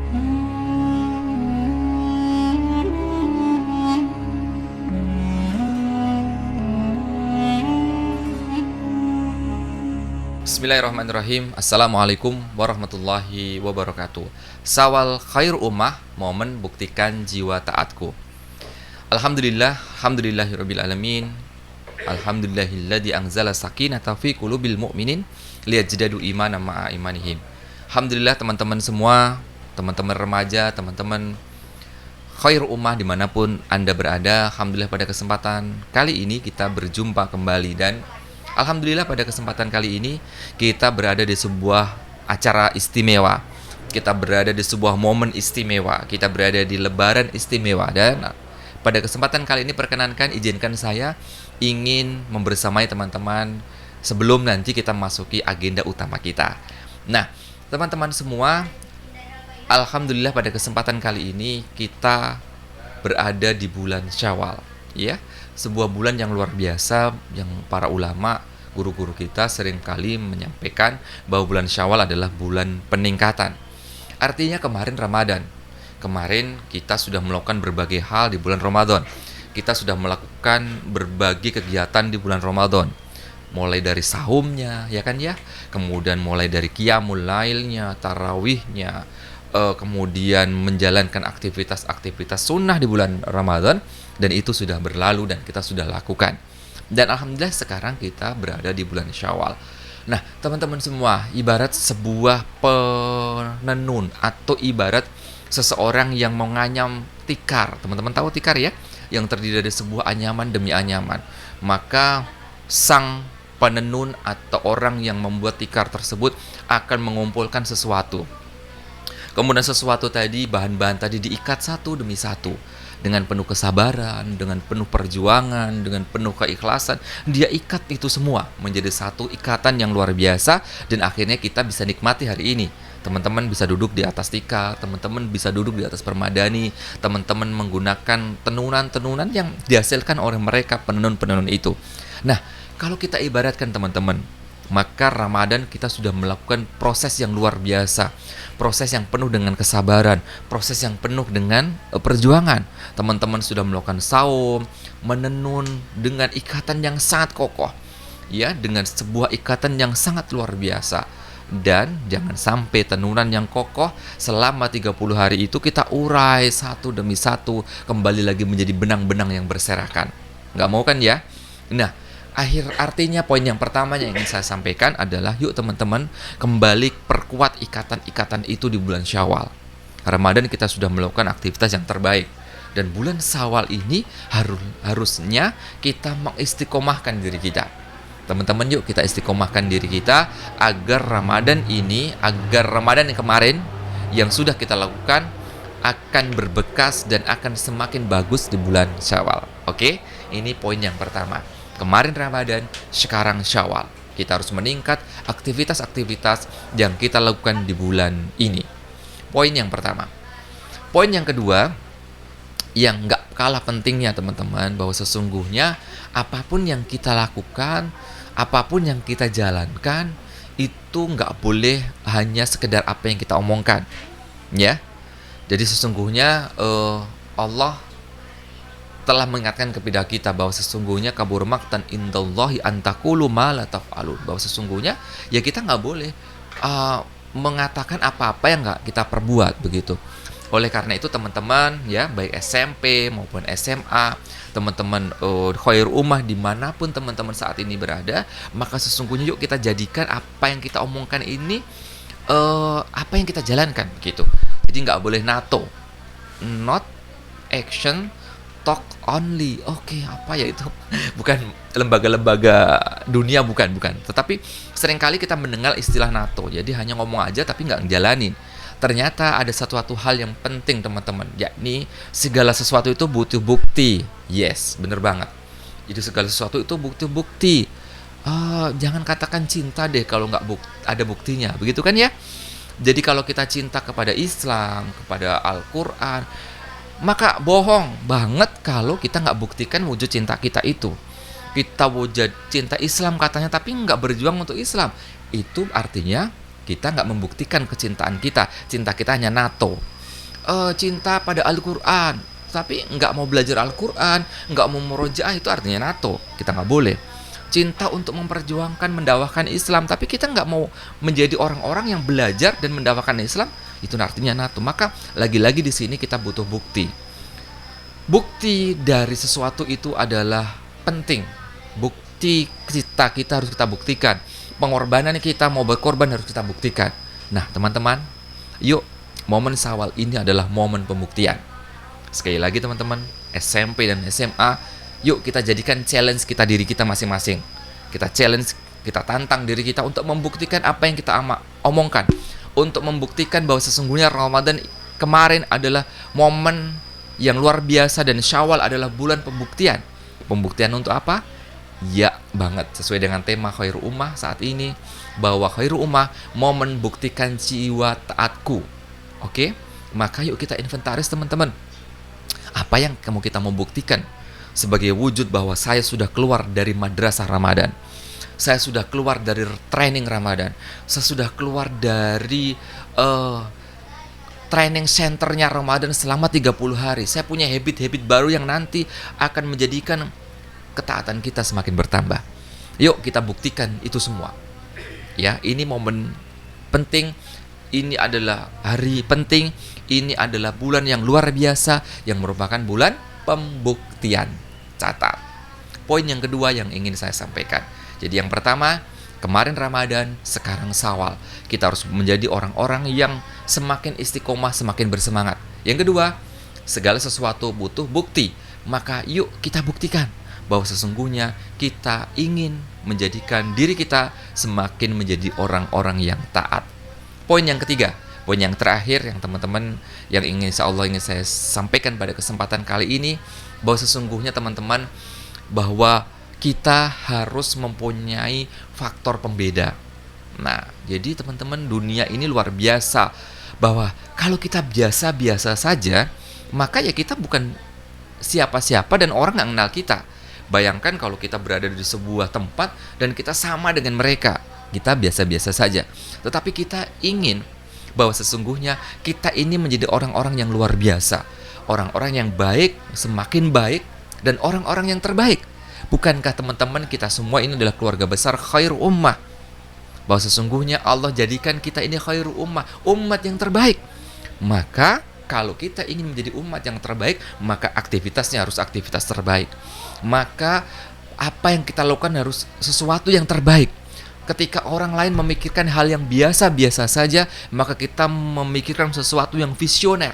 Bismillahirrahmanirrahim. Assalamualaikum warahmatullahi wabarakatuh. Sawal khair ummah, momen buktikan jiwa taatku. Alhamdulillah, alhamdulillahirabbil alamin. Alhamdulillahilladzi anzala sakinata fi qulubil mu'minin liyajdadu imanan ma'a imanihim. Alhamdulillah teman-teman semua, teman-teman remaja, teman-teman khair ummah dimanapun Anda berada. Alhamdulillah pada kesempatan kali ini kita berjumpa kembali dan alhamdulillah pada kesempatan kali ini kita berada di sebuah acara istimewa. Kita berada di sebuah momen istimewa. Kita berada di lebaran istimewa. Dan pada kesempatan kali ini perkenankan izinkan saya ingin membersamai teman-teman sebelum nanti kita masuki agenda utama kita. Nah, teman-teman semua, alhamdulillah pada kesempatan kali ini kita berada di bulan Syawal, ya. Sebuah bulan yang luar biasa yang para ulama, guru-guru kita seringkali menyampaikan bahwa bulan Syawal adalah bulan peningkatan. Artinya kemarin Ramadan. Kemarin kita sudah melakukan berbagai hal di bulan Ramadan. Kita sudah melakukan berbagai kegiatan di bulan Ramadan. Mulai dari sahumnya, ya kan ya? Kemudian mulai dari qiyamul lailnya, tarawihnya, kemudian menjalankan aktivitas-aktivitas sunnah di bulan Ramadan, dan itu sudah berlalu dan kita sudah lakukan. Dan alhamdulillah sekarang kita berada di bulan Syawal. Nah, teman-teman semua, ibarat sebuah penenun atau ibarat seseorang yang menganyam tikar. Teman-teman tahu tikar ya? Yang terdiri dari sebuah anyaman demi anyaman. Maka sang penenun atau orang yang membuat tikar tersebut akan mengumpulkan sesuatu. Kemudian sesuatu tadi, bahan-bahan tadi diikat satu demi satu. Dengan penuh kesabaran, dengan penuh perjuangan, dengan penuh keikhlasan. Dia ikat itu semua menjadi satu ikatan yang luar biasa. Dan akhirnya kita bisa nikmati hari ini. Teman-teman bisa duduk di atas tikar, teman-teman bisa duduk di atas permadani, teman-teman menggunakan tenunan-tenunan yang dihasilkan oleh mereka penenun-penenun itu. Nah, kalau kita ibaratkan teman-teman, maka Ramadan kita sudah melakukan proses yang luar biasa, proses yang penuh dengan kesabaran, proses yang penuh dengan perjuangan. Teman-teman sudah melakukan saum, menenun dengan ikatan yang sangat kokoh, ya, dengan sebuah ikatan yang sangat luar biasa. Dan jangan sampai tenunan yang kokoh selama 30 hari itu kita urai satu demi satu, kembali lagi menjadi benang-benang yang berserakan. Nggak mau kan ya? Nah, artinya poin yang pertama yang ingin saya sampaikan adalah yuk teman-teman kembali perkuat ikatan-ikatan itu di bulan Syawal. Ramadan kita sudah melakukan aktivitas yang terbaik. Dan bulan Syawal ini harusnya kita mengistiqomahkan diri kita. Teman-teman yuk kita istiqomahkan diri kita agar Ramadan yang kemarin yang sudah kita lakukan akan berbekas dan akan semakin bagus di bulan Syawal. Oke? Ini poin yang pertama. Kemarin Ramadan, sekarang Syawal. Kita harus meningkat aktivitas-aktivitas yang kita lakukan di bulan ini. Poin yang pertama. Poin yang kedua, yang nggak kalah pentingnya teman-teman, bahwa sesungguhnya apapun yang kita lakukan, apapun yang kita jalankan, itu nggak boleh hanya sekedar apa yang kita omongkan. Ya, jadi sesungguhnya Allah telah mengingatkan kepada kita bahwa sesungguhnya kabur maqtan indallahi an taqulu ma la taf'alun, bahwa sesungguhnya ya kita nggak boleh mengatakan apa-apa yang nggak kita perbuat begitu. Oleh karena itu teman-teman ya, baik SMP maupun SMA, teman-teman khair ummah dimanapun teman-teman saat ini berada, maka sesungguhnya yuk kita jadikan apa yang kita omongkan ini apa yang kita jalankan begitu. Jadi nggak boleh NATO, not action talk only. Oke, apa ya itu? Bukan lembaga-lembaga dunia, bukan. Tetapi seringkali kita mendengar istilah NATO. Jadi hanya ngomong aja tapi nggak ngejalanin. Ternyata ada satu hal yang penting teman-teman, yakni segala sesuatu itu butuh bukti. Yes, bener banget. Jadi segala sesuatu itu butuh bukti. Jangan katakan cinta deh kalau nggak ada buktinya, begitu kan ya? Jadi kalau kita cinta kepada Islam, kepada Al-Quran, maka bohong banget kalau kita nggak buktikan wujud cinta kita itu. Kita wujud cinta Islam katanya, tapi nggak berjuang untuk Islam. Itu artinya kita nggak membuktikan kecintaan kita. Cinta kita hanya NATO. cinta pada Al-Quran, tapi nggak mau belajar Al-Quran, nggak mau murojaah, itu artinya NATO. Kita nggak boleh. Cinta untuk memperjuangkan, mendakwahkan Islam, tapi kita nggak mau menjadi orang-orang yang belajar dan mendakwahkan Islam, itu artinya NATO. Maka lagi-lagi di sini kita butuh bukti. Bukti dari sesuatu itu adalah penting. Bukti kita harus kita buktikan. Pengorbanan kita mau berkorban harus kita buktikan. Nah, teman-teman, yuk, momen Syawal ini adalah momen pembuktian. Sekali lagi teman-teman, SMP dan SMA, yuk kita jadikan challenge kita diri kita masing-masing. Kita challenge, kita tantang diri kita untuk membuktikan apa yang kita omongkan. Untuk membuktikan bahwa sesungguhnya Ramadan kemarin adalah momen yang luar biasa dan Syawal adalah bulan pembuktian. Pembuktian untuk apa? Ya banget, sesuai dengan tema Khairul Ummah saat ini, bahwa Khairul Ummah momen buktikan jiwa taatku. Oke? Maka yuk kita inventaris teman-teman. Apa yang kamu kita mau buktikan sebagai wujud bahwa saya sudah keluar dari madrasah Ramadan. Saya sudah keluar dari training Ramadan. Saya sudah keluar dari training centernya Ramadan selama 30 hari. Saya punya habit-habit baru yang nanti akan menjadikan ketaatan kita semakin bertambah. Yuk kita buktikan itu semua. Ya, ini momen penting. Ini adalah hari penting. Ini adalah bulan yang luar biasa yang merupakan bulan pembuktian. Catat. Poin yang kedua yang ingin saya sampaikan. Jadi yang pertama, kemarin Ramadan, sekarang Syawal. Kita harus menjadi orang-orang yang semakin istiqomah, semakin bersemangat. Yang kedua, segala sesuatu butuh bukti. Maka yuk kita buktikan bahwa sesungguhnya kita ingin menjadikan diri kita semakin menjadi orang-orang yang taat. Poin yang ketiga, poin yang terakhir yang teman-teman yang insya Allah ingin saya sampaikan pada kesempatan kali ini, bahwa sesungguhnya teman-teman bahwa kita harus mempunyai faktor pembeda. Nah, jadi teman-teman, dunia ini luar biasa, bahwa kalau kita biasa-biasa saja, maka ya kita bukan siapa-siapa dan orang nggak kenal kita. Bayangkan kalau kita berada di sebuah tempat dan kita sama dengan mereka, kita biasa-biasa saja. Tetapi kita ingin bahwa sesungguhnya kita ini menjadi orang-orang yang luar biasa, orang-orang yang baik, semakin baik, dan orang-orang yang terbaik. Bukankah teman-teman kita semua ini adalah keluarga besar Khairul Ummah? Bahwa sesungguhnya Allah jadikan kita ini Khairul Ummah, umat yang terbaik. Maka kalau kita ingin menjadi umat yang terbaik, maka aktivitasnya harus aktivitas terbaik. Maka apa yang kita lakukan harus sesuatu yang terbaik. Ketika orang lain memikirkan hal yang biasa-biasa saja, maka kita memikirkan sesuatu yang visioner.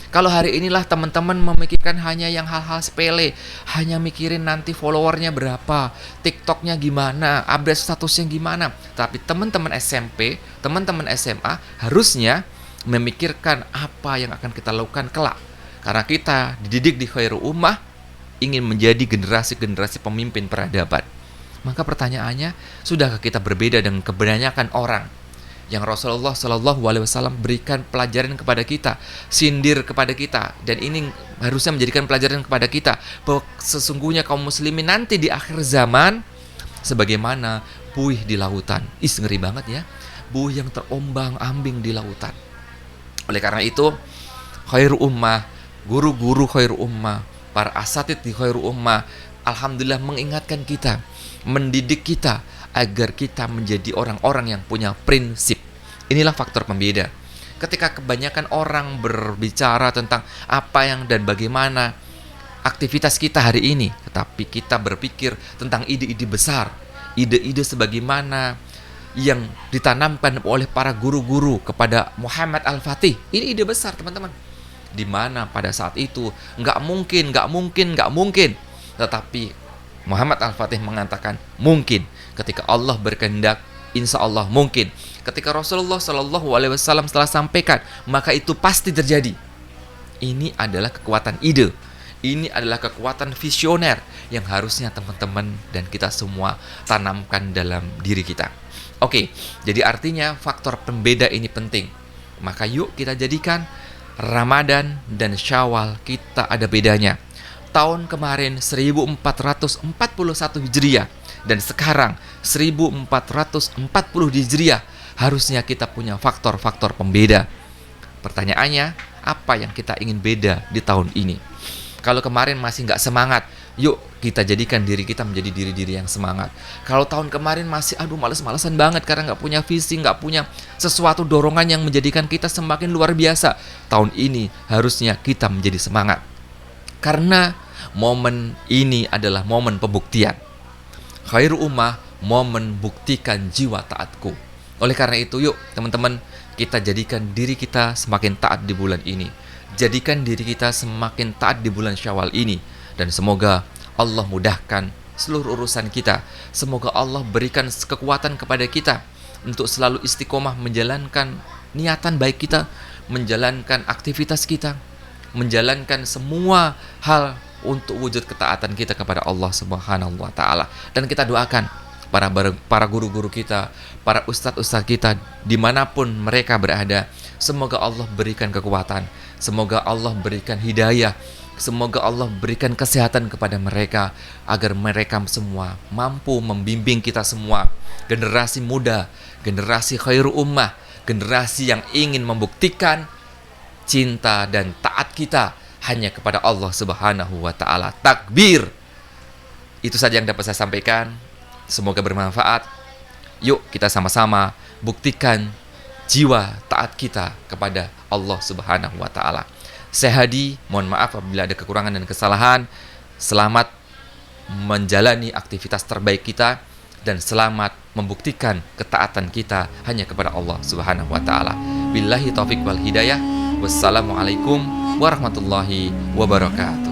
Kalau hari inilah teman-teman memikirkan hanya yang hal-hal sepele, hanya mikirin nanti followernya berapa, TikToknya gimana, update statusnya gimana. Tapi teman-teman SMP, teman-teman SMA harusnya memikirkan apa yang akan kita lakukan kelak. Karena kita dididik di Khairul Ummah ingin menjadi generasi-generasi pemimpin peradaban. Maka pertanyaannya, sudahkah kita berbeda dengan kebanyakan orang yang Rasulullah SAW berikan pelajaran kepada kita, sindir kepada kita, dan ini harusnya menjadikan pelajaran kepada kita bahwa sesungguhnya kaum muslimin nanti di akhir zaman sebagaimana buih di lautan. Ngeri banget ya, buih yang terombang-ambing di lautan. Oleh karena itu, Khairul Ummah, guru-guru Khairul Ummah, para asatid di Khairul Ummah, alhamdulillah mengingatkan kita, mendidik kita agar kita menjadi orang-orang yang punya prinsip. Inilah faktor pembeda. Ketika kebanyakan orang berbicara tentang apa yang dan bagaimana aktivitas kita hari ini, tetapi kita berpikir tentang ide-ide besar, ide-ide sebagaimana yang ditanamkan oleh para guru-guru kepada Muhammad Al-Fatih. Ini ide besar teman-teman, di mana pada saat itu nggak mungkin. Tetapi Muhammad Al-Fatih mengatakan mungkin. Ketika Allah berkehendak, insya Allah mungkin. Ketika Rasulullah SAW telah sampaikan, maka itu pasti terjadi. Ini adalah kekuatan ide. Ini adalah kekuatan visioner yang harusnya teman-teman dan kita semua tanamkan dalam diri kita. Oke, jadi artinya faktor pembeda ini penting. Maka yuk kita jadikan Ramadan dan Syawal kita ada bedanya. Tahun kemarin 1441 Hijriah dan sekarang 1440 Hijriah, harusnya kita punya faktor-faktor pembeda. Pertanyaannya, apa yang kita ingin beda di tahun ini? Kalau kemarin masih nggak semangat, yuk kita jadikan diri kita menjadi diri-diri yang semangat. Kalau tahun kemarin masih males-malesan banget karena nggak punya visi, nggak punya sesuatu dorongan yang menjadikan kita semakin luar biasa, tahun ini harusnya kita menjadi semangat. Karena momen ini adalah momen pembuktian. Khairu ummah, momen buktikan jiwa taatku. Oleh karena itu, yuk teman-teman, kita jadikan diri kita semakin taat di bulan ini. Jadikan diri kita semakin taat di bulan Syawal ini. Dan semoga Allah mudahkan seluruh urusan kita. Semoga Allah berikan kekuatan kepada kita untuk selalu istiqomah menjalankan niatan baik kita, menjalankan aktivitas kita, menjalankan semua hal untuk wujud ketaatan kita kepada Allah Subhanahu wa taala. Dan kita doakan para guru-guru kita, para ustadz-ustadz kita dimanapun mereka berada, semoga Allah berikan kekuatan, semoga Allah berikan hidayah, semoga Allah berikan kesehatan kepada mereka, agar mereka semua mampu membimbing kita semua, generasi muda, generasi khairu ummah, generasi yang ingin membuktikan cinta dan taat kita hanya kepada Allah Subhanahu wa taala. Takbir. Itu saja yang dapat saya sampaikan. Semoga bermanfaat. Yuk kita sama-sama buktikan jiwa taat kita kepada Allah Subhanahu wa taala. Saya Hadi, mohon maaf apabila ada kekurangan dan kesalahan. Selamat menjalani aktivitas terbaik kita dan selamat membuktikan ketaatan kita hanya kepada Allah Subhanahu wa taala. Billahi taufik wal hidayah. Wassalamualaikum warahmatullahi wabarakatuh.